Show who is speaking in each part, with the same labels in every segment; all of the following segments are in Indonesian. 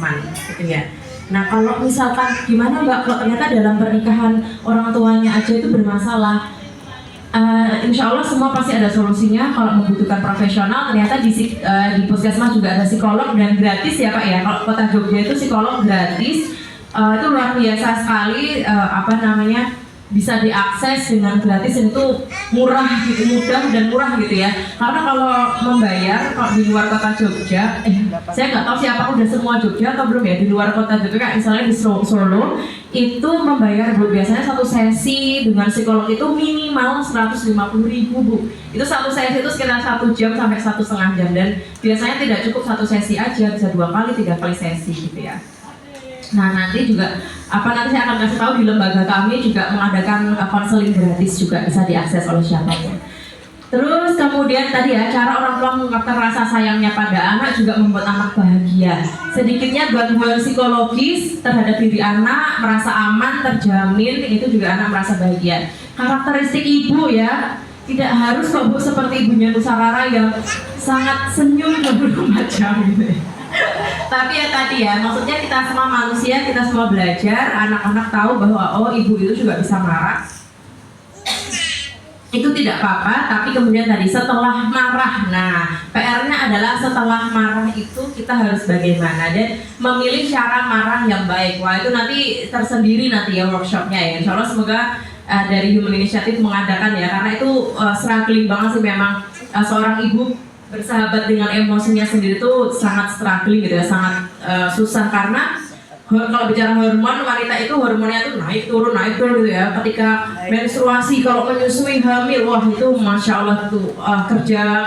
Speaker 1: teman gitu ya. Nah kalau misalkan gimana Mbak, kalau ternyata dalam pernikahan orang tuanya aja itu bermasalah, insya Allah semua pasti ada solusinya. Kalau membutuhkan profesional, ternyata di puskesmas juga ada psikolog dan gratis ya Pak ya. Kalau Kota Jogja itu psikolog gratis, itu luar biasa sekali, bisa diakses dengan gratis, dan itu murah gitu, mudah dan murah gitu ya. Karena kalau membayar, kalau di luar Kota Jogja, saya nggak tahu sih apakah udah semua Jogja atau belum ya, di luar Kota Jogja kayak misalnya di Solo itu membayar Bu, biasanya satu sesi dengan psikolog itu minimal 150.000 Bu. Itu satu sesi itu sekitar 1 jam sampai 1,5 jam, dan biasanya tidak cukup satu sesi aja, bisa 2 kali 3 kali sesi gitu ya. Nah nanti juga nanti saya akan kasih tahu di lembaga kami juga mengadakan konseling gratis, juga bisa diakses oleh siapapun. Terus kemudian tadi ya, cara orang tua mengungkapkan rasa sayangnya pada anak juga membuat anak bahagia. Sedikitnya gangguan psikologis terhadap diri anak, merasa aman, terjamin, itu juga anak merasa bahagia. Karakteristik ibu ya, tidak harus kok Bu seperti ibunya Nusa Rara yang sangat senyum 24 jam gitu ya. Tapi ya tadi ya, maksudnya kita semua manusia, kita semua belajar, anak-anak tahu bahwa ibu itu juga bisa marah. Itu tidak apa-apa, tapi kemudian tadi setelah marah, nah PR-nya adalah setelah marah itu kita harus bagaimana, dan memilih cara marah yang baik. Wah itu nanti tersendiri nanti ya workshopnya ya. Insya Allah semoga dari Human Initiative mengadakan ya, karena itu struggling banget sih memang, seorang ibu bersahabat dengan emosinya sendiri tuh sangat struggling gitu ya, sangat susah. Karena kalau bicara hormon, wanita itu hormonnya tuh naik turun gitu ya. Ketika menstruasi, kalau menyusui, hamil, wah itu masya Allah tuh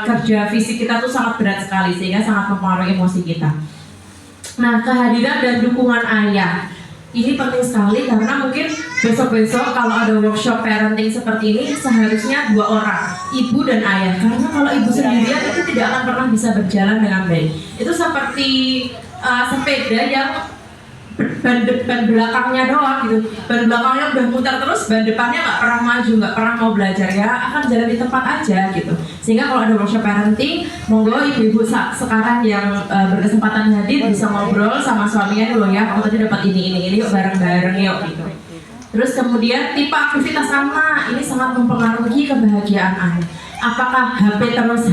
Speaker 1: kerja fisik kita tuh sangat berat sekali, sehingga sangat mempengaruhi emosi kita. Nah kehadiran dan dukungan ayah ini penting sekali, karena mungkin besok-besok kalau ada workshop parenting seperti ini seharusnya 2 orang, ibu dan ayah. Karena kalau ibu sendirian itu tidak akan pernah bisa berjalan dengan baik. Itu seperti sepeda yang ban belakangnya doang gitu, ban belakangnya udah muter terus, ban depannya nggak pernah maju, nggak pernah mau belajar, ya akan jalan di tempat aja gitu. Sehingga kalau ada workshop parenting, monggo ibu-ibu sekarang yang berkesempatan hadir bisa ngobrol sama suaminya dulu ya, kamu tadi dapat ini yuk bareng-bareng yuk gitu. Terus kemudian tipe aktivitas anak ini sangat mempengaruhi kebahagiaan anak. Apakah HP terus,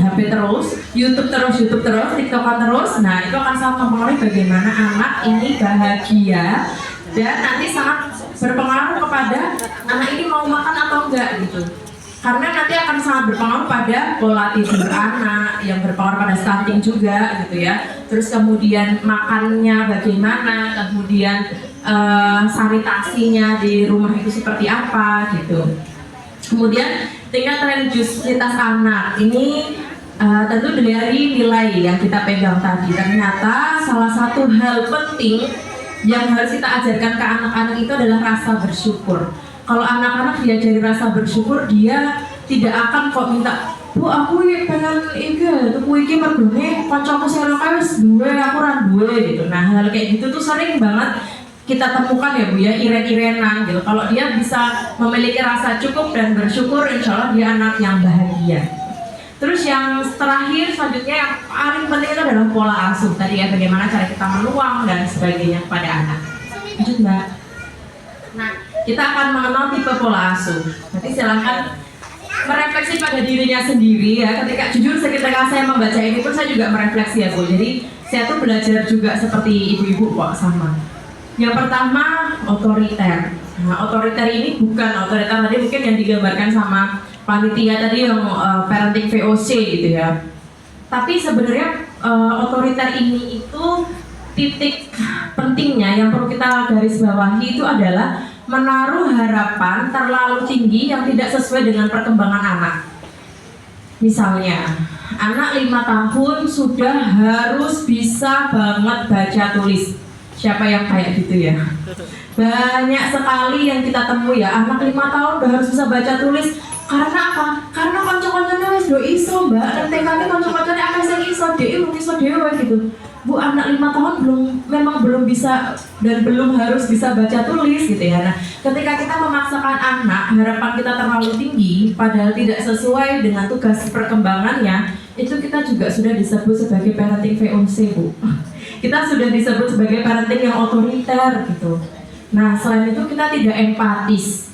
Speaker 1: YouTube terus, TikTokan terus, nah itu akan sangat mempengaruhi bagaimana anak ini bahagia, dan nanti sangat berpengaruh kepada anak ini mau makan atau enggak gitu. Karena nanti akan sangat berpengaruh pada pola tidur anak, yang berpengaruh pada stunting juga gitu ya. Terus kemudian makannya bagaimana, kemudian sanitasinya di rumah itu seperti apa gitu. Kemudian tingkat religiusitas anak ini tentu dari nilai yang kita pegang tadi. Ternyata salah satu hal penting yang harus kita ajarkan ke anak-anak itu adalah rasa bersyukur. Kalau anak-anak diajari rasa bersyukur, dia tidak akan kok minta, Bu aku pengen tuku iki mergone kancaku sing wis duwe aku ora duwe gitu. Nah hal kayak gitu tuh sering banget kita temukan ya Bu ya, iren-irenan gitu. Kalau dia bisa memiliki rasa cukup dan bersyukur, insya Allah dia anak yang bahagia. Terus yang terakhir selanjutnya yang paling penting itu adalah pola asuh tadi ya, bagaimana cara kita menuang dan sebagainya kepada anak. Lanjut Mbak. Nah kita akan mengenal tipe pola asuh. Nanti silahkan merefleksi pada dirinya sendiri ya. Jujur ketika saya membaca ini pun saya juga merefleksi ya Bu. Jadi saya tuh belajar juga seperti ibu-ibu kok sama. Yang pertama otoriter. Nah otoriter ini bukan otoriter tadi mungkin yang digambarkan sama panitia tadi yang parenting VOC gitu ya. Tapi sebenarnya otoriter ini itu titik pentingnya yang perlu kita garis bawahi itu adalah menaruh harapan terlalu tinggi yang tidak sesuai dengan perkembangan anak. Misalnya anak 5 tahun sudah harus bisa banget baca tulis. Siapa yang kayak gitu ya? Banyak sekali yang kita temui ya, anak 5 tahun udah harus bisa baca tulis. Karena apa? Karena kanca-kancane wis do iso, Mbak. Dan tekane kanca-kancane akeh sing iso, dhewe iso dhewe gitu. Bu, anak 5 tahun memang belum bisa dan belum harus bisa baca tulis gitu ya. Nah, ketika kita memaksakan anak, harapan kita terlalu tinggi padahal tidak sesuai dengan tugas perkembangannya, itu kita juga sudah disebut sebagai parenting VOC, Bu. Kita sudah disebut sebagai parenting yang otoriter gitu. Nah, selain itu kita tidak empatis.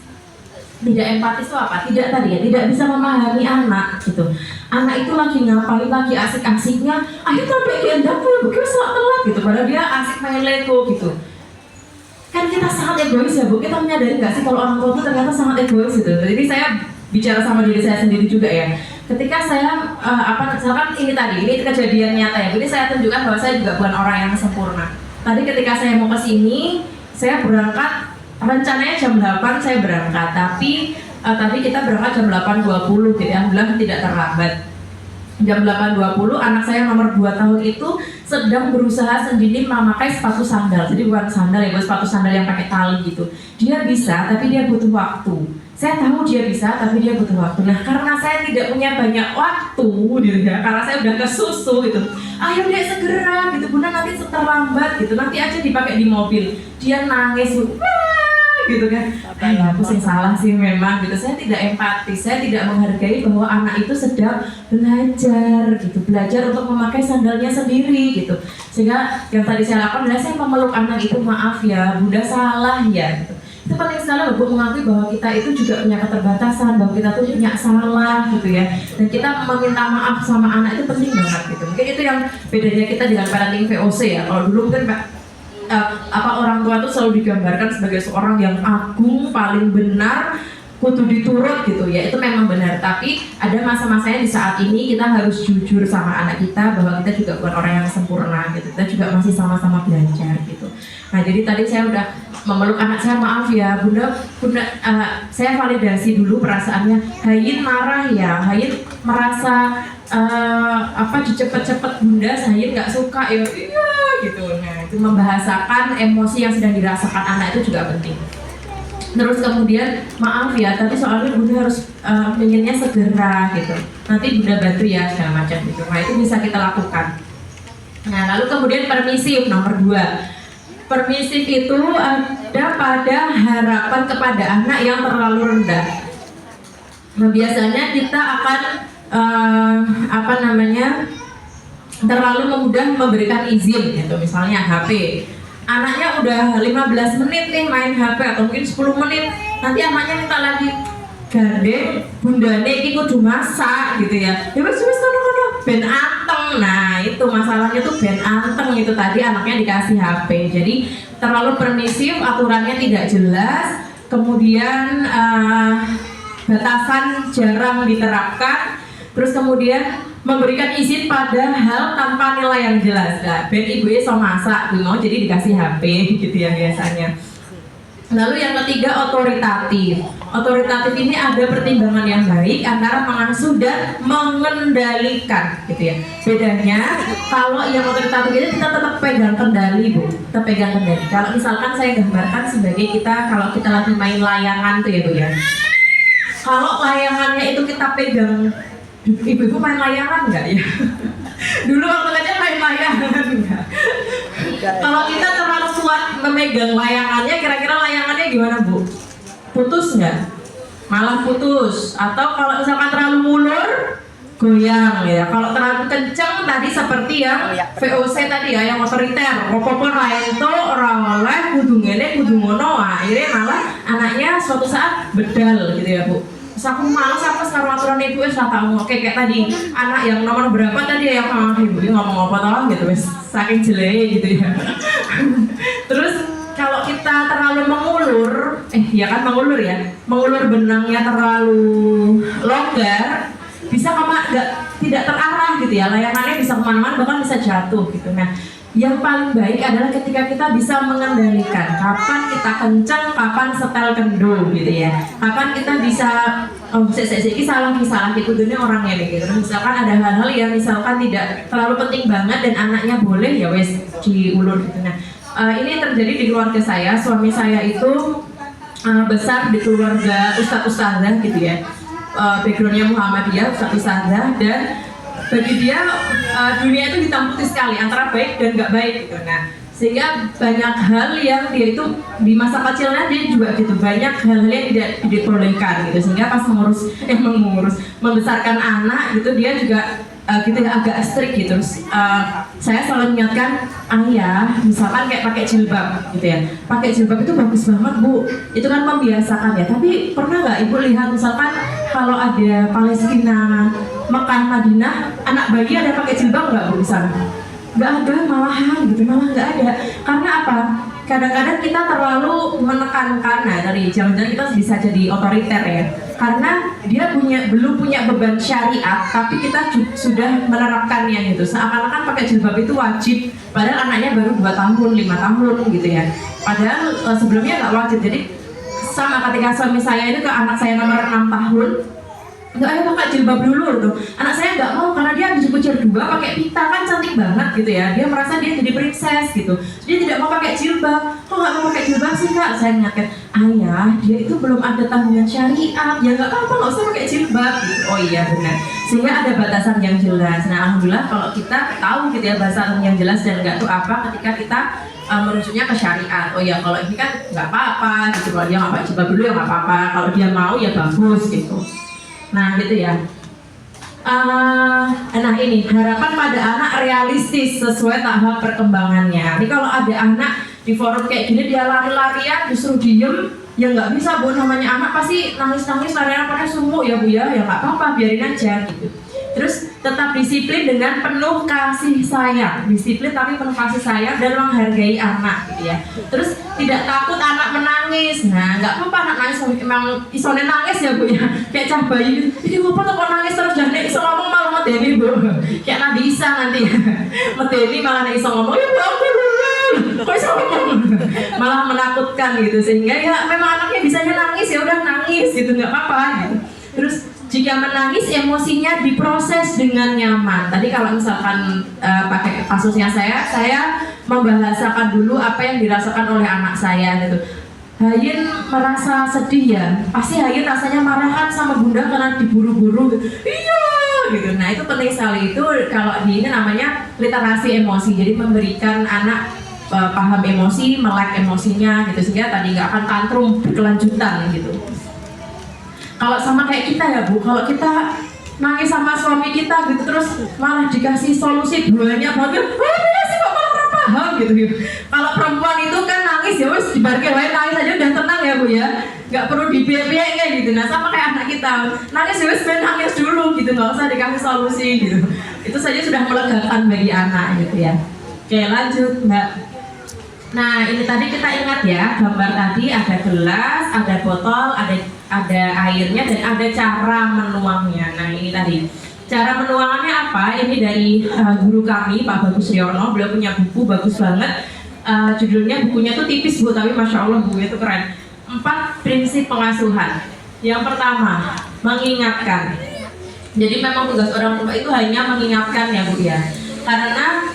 Speaker 1: Tidak empatis itu apa? Tidak tadi ya, tidak bisa memahami anak gitu. Anak itu lagi ngapain, lagi asik-asiknya, ayo sampai ke dapur, bukan salah telat gitu. Padahal dia asik main Lego gitu. Kan kita sangat egois ya, Bu. Kita menyadari nggak sih kalau orang tua itu ternyata sangat egois gitu. Jadi saya bicara sama diri saya sendiri juga ya. Ketika saya misalkan ini kejadian nyata ya. Jadi saya tunjukkan bahwa saya juga bukan orang yang sempurna. Tadi ketika saya mau ke sini, saya berangkat rencananya jam 8 saya berangkat, tapi kita berangkat jam 8.20 gitu ya. Alhamdulillah tidak terlambat. Jam 8.20 anak saya nomor 2 tahun itu sedang berusaha sendiri memakai sepatu sandal. Jadi bukan sandal ya, sepatu sandal yang pakai tali gitu. Dia bisa, tapi dia butuh waktu. Saya tahu dia bisa, tapi dia butuh waktu. Nah, karena saya tidak punya banyak waktu gitu ya, karena saya udah kesusu gitu. Ayo deh segera gitu, Bunda nanti terlambat gitu. Nanti aja dipakai di mobil. Dia nangis gitu kan. Aku sih salah sih memang gitu. Saya tidak empati, saya tidak menghargai bahwa anak itu sedang belajar gitu, belajar untuk memakai sandalnya sendiri gitu. Sehingga yang tadi saya lakukan adalah saya memeluk anak itu, maaf ya, Bunda salah ya gitu. Itu penting sekali untuk mengakui bahwa kita itu juga punya keterbatasan, bahwa kita tuh punya salah gitu ya. Dan kita meminta maaf sama anak itu penting banget gitu. Mungkin itu yang bedanya kita dengan parenting VOC ya. Kalau dulu mungkin orang tua itu selalu digambarkan sebagai seorang yang agung, paling benar, kudu diturut gitu ya. Itu memang benar, tapi ada masa-masanya di saat ini kita harus jujur sama anak kita bahwa kita juga bukan orang yang sempurna gitu. Kita juga masih sama-sama belajar gitu. Nah, jadi tadi saya udah memeluk anak saya, maaf ya Bunda, saya validasi dulu perasaannya. Hayin marah ya, Hayin merasa dicepet-cepet Bunda, Hayin nggak suka ya, iya gitu. Nah, itu membahasakan emosi yang sedang dirasakan anak itu juga penting. Terus kemudian maaf ya, tapi soalnya Bunda harus pengennya segera gitu. Nanti Bunda bantu ya segala macam gitu. Nah, itu bisa kita lakukan. Nah, lalu kemudian permisif nomor 2. Permisif itu ada pada harapan kepada anak yang terlalu rendah. Nah, biasanya kita akan terlalu mudah memberikan izin gitu. Misalnya HP, anaknya udah 15 menit nih main HP atau mungkin 10 menit, nanti anaknya minta lagi, gandeng bundane iki kudu masak gitu ya. Ya wis kono ben anteng. Nah, itu masalahnya tuh ben anteng itu tadi anaknya dikasih HP. Jadi terlalu permisif, aturannya tidak jelas, kemudian batasan jarang diterapkan, terus kemudian memberikan izin pada hal tanpa nilai yang jelas. Nah, ben ibunya so masak, mau jadi dikasih HP gitu ya biasanya. Lalu yang ketiga otoritatif. Otoritatif ini ada pertimbangan yang baik antara mengasuh dan mengendalikan gitu ya. Bedanya kalau yang otoritatif ini kita tetap pegang kendali, Bu. Kita pegang kendali. Kalau misalkan saya gambarkan sebagai kalau kita lagi main layangan tuh ya, Bu ya. Kalau layangannya itu kita pegang, ibu-ibu main layangan nggak ya? Dulu waktu kecil main layangan nggak? Kalau kita terlalu kuat memegang layangannya, kira-kira layangannya gimana, Bu? Putus nggak? Malah putus. Atau kalau misalkan terlalu mulur, goyang ya. Kalau terlalu kencang tadi seperti yang VOC tadi ya, yang otoriter, apa-apa lain itu orang oleh kudu ngene kudu ngono, akhirnya malah anaknya suatu saat bedal gitu ya, Bu. Terus aku malas sekarang aturan ibu tahu. Oke, kayak tadi anak yang nomor berapa tadi ya, yang ibu ngomong apa tolong gitu, wes saking jelek gitu ya. Terus kalau kita terlalu mengulur, mengulur benangnya terlalu longgar, bisa tidak terarah gitu ya, layangannya bisa kemana-mana, bahkan bisa jatuh gitu. Nah, yang paling baik adalah ketika kita bisa mengendalikan kapan kita kencang, kapan setel kendor gitu ya. Kapan kita bisa salah ikutinnya orangnya gitu. Misalkan ada hal-hal yang misalkan tidak terlalu penting banget dan anaknya boleh ya wes diulur gitu. Nah, ini terjadi di keluarga saya. Suami saya itu besar di keluarga ustadz-ustadzah gitu ya. Backgroundnya Muhammadiyah, ustadz-ustadzah, dan bagi dia dunia itu hitam putih sekali antara baik dan nggak baik gitu. Nah, sehingga banyak hal yang dia itu di masa kecilnya dia juga gitu, banyak hal-hal yang tidak diperbolehkan gitu. Sehingga pas membesarkan anak gitu, dia juga gitu ya, agak strict gitu. Terus saya selalu mengingatkan ayah, misalkan kayak pakai jilbab gitu ya, pakai jilbab itu bagus banget bu, itu kan membiasakan ya. Tapi pernah nggak ibu lihat misalkan kalau ada Palestina, Mekah, Madinah, anak bayi ada pakai jilbab nggak bu di sana? Nggak ada, malahan gitu, malah nggak ada. Karena apa? Kadang-kadang kita terlalu menekankan, nah dari jangan-jangan kita bisa jadi otoriter ya, karena dia belum punya beban syariat, tapi kita sudah menerapkannya gitu, seakan-akan pakai jilbab itu wajib, padahal anaknya baru 2 tahun, 5 tahun gitu ya, padahal sebelumnya nggak wajib. Jadi sama ketika suami saya itu ke anak saya nomor 6 tahun, nggak, ayo pakai jilbab dulu tuh. Anak saya nggak mau karena dia habis kucur 2 pakai pita kan cantik banget gitu ya. Dia merasa dia jadi princess gitu. Dia tidak mau pakai jilbab. Kok nggak mau pakai jilbab sih kak? Saya ingatkan, ayah dia itu belum ada tanggungan syariat. Ya nggak apa-apa, nggak usah pakai jilbab gitu. Oh iya benar. Sehingga ada batasan yang jelas. Nah alhamdulillah kalau kita tahu gitu ya batasan yang jelas dan nggak tuh apa ketika kita merujuknya ke syariat. Oh ya kalau ini kan nggak apa-apa gitu. Kalau dia nggak pakai jilbab dulu ya nggak apa-apa. Kalau dia mau ya bagus gitu. Nah gitu ya. Nah ini harapan pada anak realistis sesuai tahap perkembangannya. Ini kalau ada anak di forum kayak gini dia lari-larian disuruh diem, ya nggak bisa bu, namanya anak pasti nangis-nangis larian pakai sumuk ya bu ya nggak apa-apa, biarin aja gitu. Terus tetap disiplin dengan penuh kasih sayang, disiplin tapi penuh kasih sayang dan menghargai anak gitu ya. Terus tidak takut anak menangis. Nah nggak apa-apa anak nangis, emang isone nangis ya bu ya, kayak cah bayi gitu. Ini apa tuh kok nangis terus dan iso ngomong malah medeni bu, kayak Nabi Isa nanti medeni malah iso ngomong ya bu aku kok iso ngomong, malah menakutkan gitu. Sehingga ya memang anaknya bisanya nangis ya udah nangis gitu, nggak apa-apa gitu. Terus jika menangis emosinya diproses dengan nyaman. Tadi kalau misalkan pakai kasusnya saya membahasakan dulu apa yang dirasakan oleh anak saya gitu. Hayin merasa sedih ya, pasti Hayin rasanya marah kan sama bunda karena diburu-buru gitu. Iya gitu. Nah itu penting sekali, itu kalau di ini namanya literasi emosi. Jadi memberikan anak paham emosi, melek emosinya gitu, sehingga tadi nggak akan tantrum berkelanjutan gitu. Kalau sama kayak kita ya bu, kalau kita nangis sama suami kita gitu terus malah dikasih solusi banyak banget, sih kok malah paham gitu. Kalau perempuan itu kan nangis ya wes dibarke wae, nangis aja udah tenang ya bu ya, nggak perlu dibiayai kayak gitu. Nah sama kayak anak kita, nangis ya wes nangis dulu gitu, nggak usah dikasih solusi gitu. Itu saja sudah melegakan bagi anak gitu ya. Oke lanjut mbak. Nah ini tadi kita ingat ya, gambar tadi ada gelas, ada botol, ada airnya dan ada cara menuangnya. Nah ini tadi cara menuangannya apa? Ini dari guru kami Pak Bagus Riono. Beliau punya buku bagus banget. Judulnya bukunya tuh tipis bu, tapi masya Allah bukunya tuh keren. 4 prinsip pengasuhan. Yang pertama mengingatkan. Jadi memang tugas orang tua itu hanya mengingatkan ya bu ya. Karena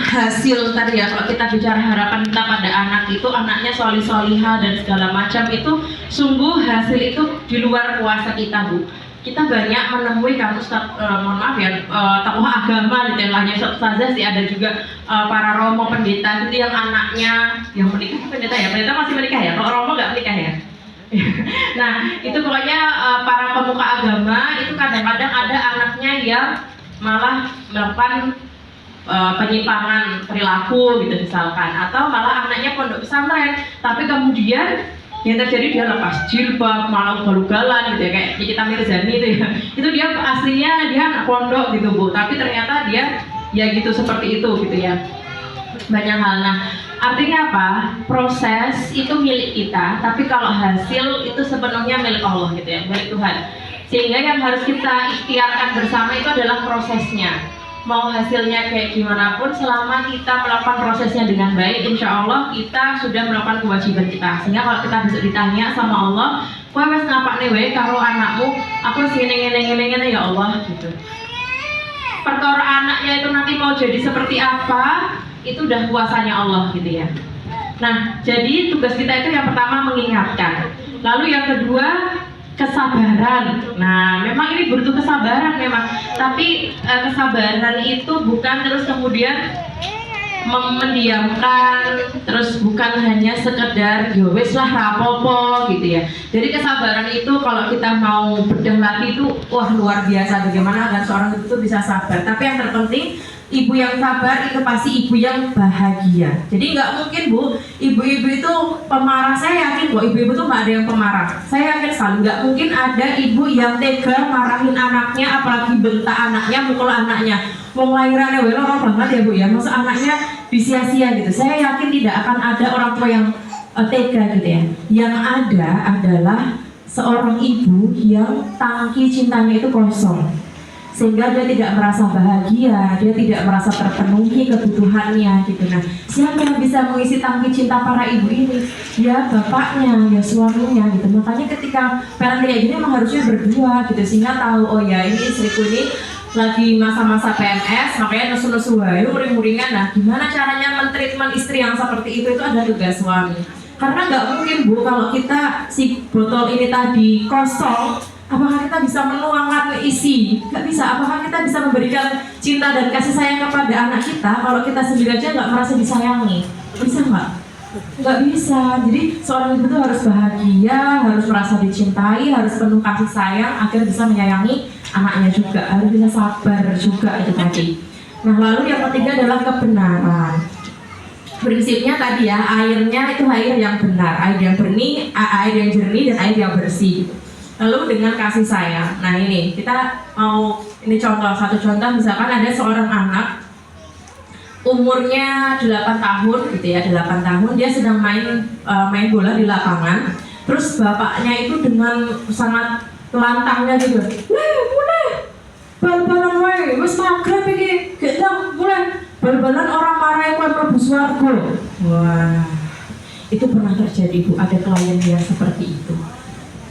Speaker 1: hasil tadi ya, kalau kita bicara harapan kita pada anak itu anaknya solih-solihah dan segala macam, itu sungguh hasil itu di luar kuasa kita bu. Kita banyak menemui kasus mohon maaf ya, tokoh agama gitu yang hanya ustazah sih, ada juga para romo pendeta gitu yang anaknya yang menikah, pendeta masih menikah ya, kalau romo nggak menikah ya. Nah itu pokoknya para pemuka agama itu kadang-kadang ada anaknya yang malah melakukan penyimpangan perilaku gitu misalkan, atau malah anaknya pondok pesantren tapi kemudian yang terjadi dia lepas jilbab malah ugal-ugalan gitu ya, kayak Nikita Mirzani itu ya, itu dia aslinya dia anak pondok gitu bu, tapi ternyata dia ya gitu seperti itu gitu ya, banyak hal. Nah artinya apa? Proses itu milik kita, tapi kalau hasil itu sepenuhnya milik Allah gitu ya, milik Tuhan. Sehingga yang harus kita ikhtiarkan bersama itu adalah prosesnya. Mau hasilnya kayak gimana pun, selama kita melakukan prosesnya dengan baik, insya Allah kita sudah melakukan kewajiban kita. Sehingga kalau kita bisa ditanya sama Allah, kowe wes ngapak nih wae karo anakmu, aku ngene ya Allah gitu. Perkara anaknya itu nanti mau jadi seperti apa, itu udah kuasanya Allah gitu ya. Nah, jadi tugas kita itu yang pertama mengingatkan. Lalu yang kedua kesabaran. Nah memang ini butuh kesabaran memang, tapi kesabaran itu bukan terus kemudian mendiamkan, terus bukan hanya sekedar ya wes lah rapopo gitu ya. Jadi kesabaran itu kalau kita mau bedah lagi itu wah luar biasa, bagaimana agar seorang itu bisa sabar. Tapi yang terpenting ibu yang sabar itu pasti ibu yang bahagia. Jadi nggak mungkin Bu, ibu-ibu itu pemarah. Saya yakin kok ibu-ibu tuh nggak ada yang pemarah. Saya yakin sekali nggak mungkin ada ibu yang tega marahin anaknya, apalagi bentak anaknya, mukul anaknya. Mau lahirannya orang banget ya Bu ya, masa anaknya disia-sia gitu. Saya yakin tidak akan ada orang tua yang tega gitu ya. Yang ada adalah seorang ibu yang tangki cintanya itu kosong, sehingga dia tidak merasa bahagia, dia tidak merasa terpenuhi kebutuhannya gitu. Nah, siapa yang bisa mengisi tangki cinta para ibu ini? Ya bapaknya, ya suaminya gitu. Makanya ketika parenting kayak gini memang harusnya berdua gitu, sehingga tahu oh ya ini istriku ini lagi masa-masa PMS, makanya nesu-nesu wae, uring-uringan. Nah, gimana caranya mentreatment istri yang seperti itu adalah tugas suami. Karena nggak mungkin Bu, kalau kita si botol ini tadi kosong, apakah kita bisa menuangkan isi? Nggak bisa. Apakah kita bisa memberikan cinta dan kasih sayang kepada anak kita kalau kita sendiri aja nggak merasa disayangi? Bisa nggak? Nggak bisa. Jadi seorang ibu itu harus bahagia, harus merasa dicintai, harus penuh kasih sayang agar bisa menyayangi anaknya juga, harus bisa sabar juga itu tadi. Nah lalu yang ketiga adalah kebenaran. Prinsipnya tadi ya, airnya itu air yang benar, air yang jernih, air yang jernih dan air yang bersih. Lalu dengan kasih sayang. Nah ini kita mau ini satu contoh misalkan ada seorang anak umurnya 8 tahun gitu ya, 8 tahun dia sedang main bola di lapangan. Terus bapaknya itu dengan sangat lantangnya gitu, mulai bal-balan wae, wis magrib iki, gedang mulai bal-balan orang marah kowe mlebu swarga. Wah, itu pernah terjadi Bu, ada klien yang seperti itu.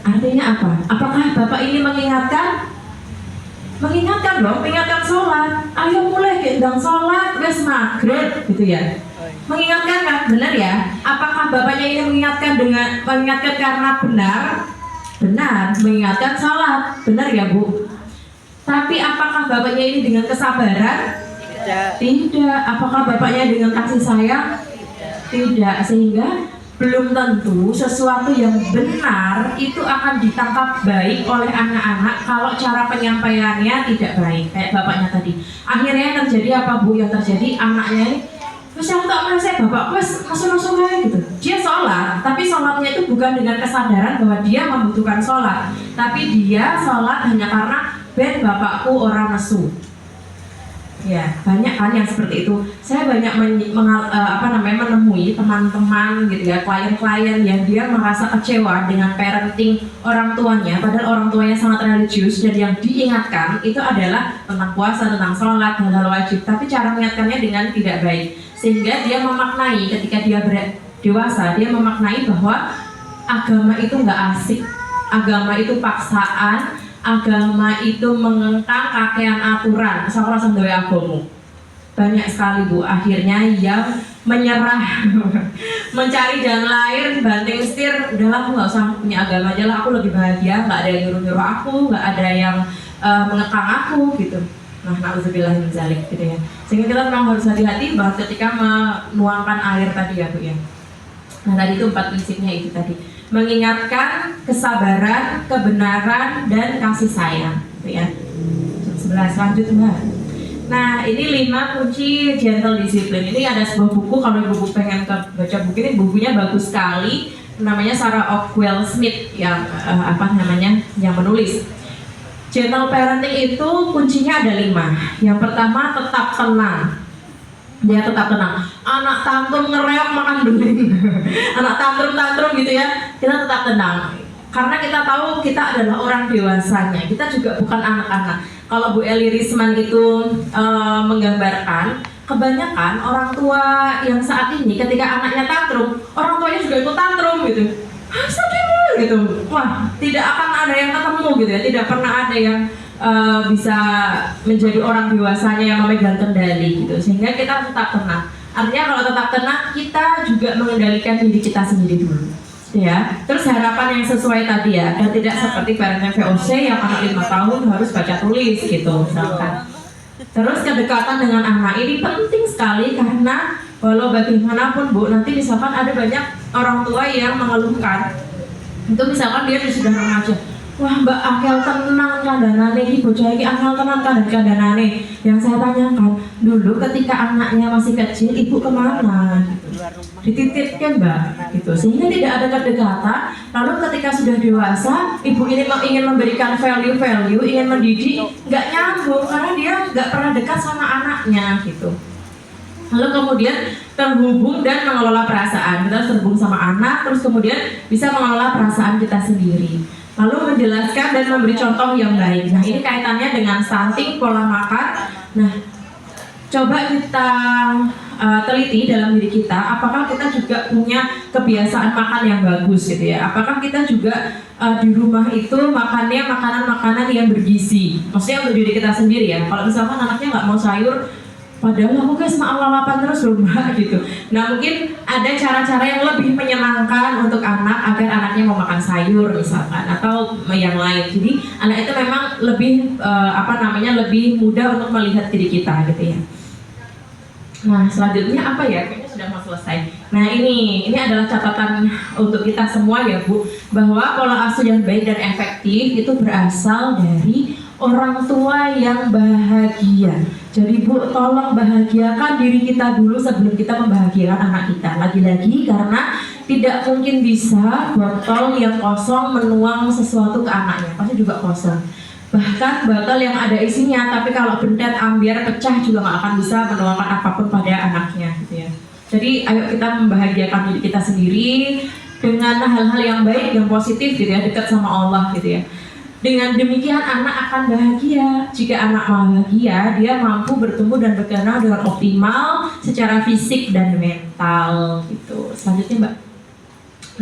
Speaker 1: Artinya apa? Apakah bapak ini mengingatkan? Mengingatkan dong, mengingatkan sholat. Ayo mulai gendang sholat, wes maghrib gitu ya. Mengingatkan kan, benar ya? Apakah bapaknya ini mengingatkan karena benar? Benar, mengingatkan sholat, benar ya Bu? Tapi apakah bapaknya ini dengan kesabaran? Tidak. Apakah bapaknya dengan kasih sayang? Tidak. Sehingga belum tentu sesuatu yang benar itu akan ditangkap baik oleh anak-anak kalau cara penyampaiannya tidak baik, kayak bapaknya tadi. Akhirnya yang terjadi apa Bu? Yang terjadi anaknya ini, terus aku tak merasa bapak wes masuk gitu. Dia sholat, tapi sholatnya itu bukan dengan kesadaran bahwa dia membutuhkan sholat, tapi dia sholat hanya karena ben bapakku orang nesu. Ya, banyak kan yang seperti itu. Saya banyak menemui teman-teman gitu ya, klien-klien yang dia merasa kecewa dengan parenting orang tuanya, padahal orang tuanya sangat religius dan yang diingatkan itu adalah tentang puasa, tentang sholat, hal-hal wajib, tapi cara mengingatkannya dengan tidak baik. Sehingga dia memaknai ketika dia dewasa, dia memaknai bahwa agama itu nggak asik, agama itu paksaan, agama itu mengengkang kakean aturan, saya langsung doa agama. Banyak sekali Bu, akhirnya yang menyerah mencari jalan lain, banting setir, udahlah aku nggak usah punya agama aja lah, aku lebih bahagia, nggak ada yang nyuruh-nyuruh aku, nggak ada yang mengekang aku gitu. Nah, na'udzubillah min dzalik gitu ya. Sehingga kita memang harus hati-hati bahwa ketika menuangkan air tadi ya Bu ya. Nah tadi itu 4 prinsipnya itu tadi, mengingatkan, kesabaran, kebenaran, dan kasih sayang gitu ya. 11 lanjut Mbak. Nah ini 5 kunci gentle discipline. Ini ada sebuah buku, kalau ibu pengen baca buku ini, bukunya bagus sekali, namanya Sarah Ockwell Smith yang yang menulis. Gentle parenting itu kuncinya ada 5. Yang pertama, tetap tenang. Dia tetap tenang. Anak tantrum ngereok makan bening. Anak tantrum gitu ya, kita tetap tenang. Karena kita tahu kita adalah orang dewasanya. Kita juga bukan anak-anak. Kalau Bu Eli Risman itu menggambarkan, kebanyakan orang tua yang saat ini ketika anaknya tantrum, orang tuanya juga ikut tantrum gitu. Gitu. Wah, tidak akan ada yang ketemu gitu ya. Tidak pernah ada yang bisa menjadi orang dewasanya yang memegang kendali gitu. Sehingga kita tetap tenang. Artinya kalau tetap tenang, kita juga mengendalikan diri kita sendiri dulu. Ya, terus harapan yang sesuai tadi ya, dan tidak seperti parenting VOC yang anak 5 tahun harus baca tulis gitu misalkan. Terus kedekatan dengan anak ini penting sekali karena walau bagaimanapun Bu, nanti misalkan ada banyak orang tua yang mengeluhkan, itu misalkan dia sudah remaja, wah Mbak angel tenang kandhanane iki bocah iki angel tenan kandhanane. Yang saya tanyakan, dulu ketika anaknya masih kecil ibu kemana? Dititipkan Mbak, gitu. Sehingga tidak ada kedekatan. Lalu ketika sudah dewasa, ibu ini ingin memberikan value, ingin mendidik, nggak nyambung karena dia nggak pernah dekat sama anaknya, gitu. Lalu kemudian terhubung dan mengelola perasaan. Kita terhubung sama anak, terus kemudian bisa mengelola perasaan kita sendiri. Lalu menjelaskan dan memberi contoh yang baik. Nah, ini kaitannya dengan stunting, pola makan. Nah, coba kita teliti dalam diri kita, apakah kita juga punya kebiasaan makan yang bagus gitu ya? Apakah kita juga di rumah itu makannya makanan-makanan yang bergizi? Maksudnya untuk diri kita sendiri ya. Kalau misalkan anaknya nggak mau sayur, padahal aku guys maaf terus loh Mbak gitu. Nah mungkin ada cara-cara yang lebih menyenangkan untuk anak agar anaknya mau makan sayur misalkan atau yang lain. Jadi anak itu memang lebih lebih mudah untuk melihat diri kita gitu ya. Nah selanjutnya apa ya? Kayaknya sudah mau selesai. Nah ini adalah catatan untuk kita semua ya Bu, bahwa pola asuh yang baik dan efektif itu berasal dari orang tua yang bahagia. Jadi Bu, tolong bahagiakan diri kita dulu sebelum kita membahagiakan anak kita. Lagi-lagi karena tidak mungkin bisa botol yang kosong menuang sesuatu ke anaknya, pasti juga kosong. Bahkan botol yang ada isinya, tapi kalau bentet, ambiar, pecah juga nggak akan bisa menuangkan apapun pada anaknya, gitu ya. Jadi ayo kita membahagiakan diri kita sendiri dengan hal-hal yang baik, yang positif, gitu ya, dekat sama Allah, gitu ya. Dengan demikian anak akan bahagia. Jika anak bahagia, dia mampu bertumbuh dan berkembang dengan optimal secara fisik dan mental gitu. Selanjutnya Mbak.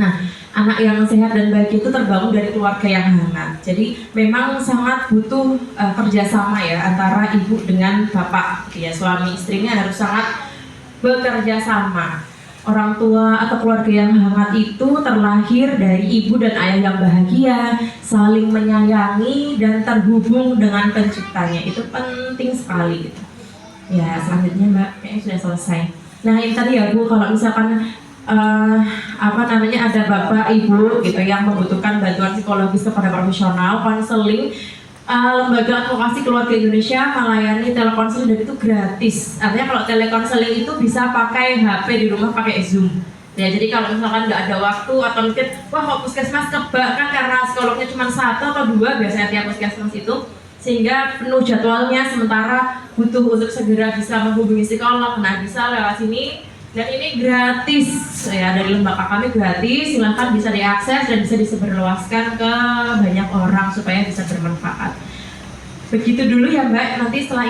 Speaker 1: Nah, anak yang sehat dan bahagia itu terbangun dari keluarga yang hangat. Jadi memang sangat butuh kerjasama ya antara ibu dengan bapak gitu ya. Suami istrinya harus sangat bekerja sama. Orang tua atau keluarga yang hangat itu terlahir dari ibu dan ayah yang bahagia, saling menyayangi dan terhubung dengan penciptanya. Itu penting sekali gitu. Ya, selanjutnya Mbak, kayaknya sudah selesai. Nah, ini tadi ya Bu, kalau misalkan ada bapak ibu gitu yang membutuhkan bantuan psikologis kepada profesional, konseling, lembaga advokasi keluarga Indonesia melayani telekonseling dan itu gratis. Artinya kalau telekonseling itu bisa pakai HP di rumah pakai Zoom. Ya, jadi kalau misalkan nggak ada waktu atau mungkin wah kok puskesmas kebak kan karena psikolognya cuma 1 atau 2 biasanya tiap puskesmas itu, sehingga penuh jadwalnya sementara butuh untuk segera bisa menghubungi psikolog. Nah, bisa lewat sini. Dan ini gratis ya, dari lembaga kami gratis, silahkan bisa diakses dan bisa disebarluaskan ke banyak orang supaya bisa bermanfaat. Begitu dulu ya Mbak, nanti setelah ini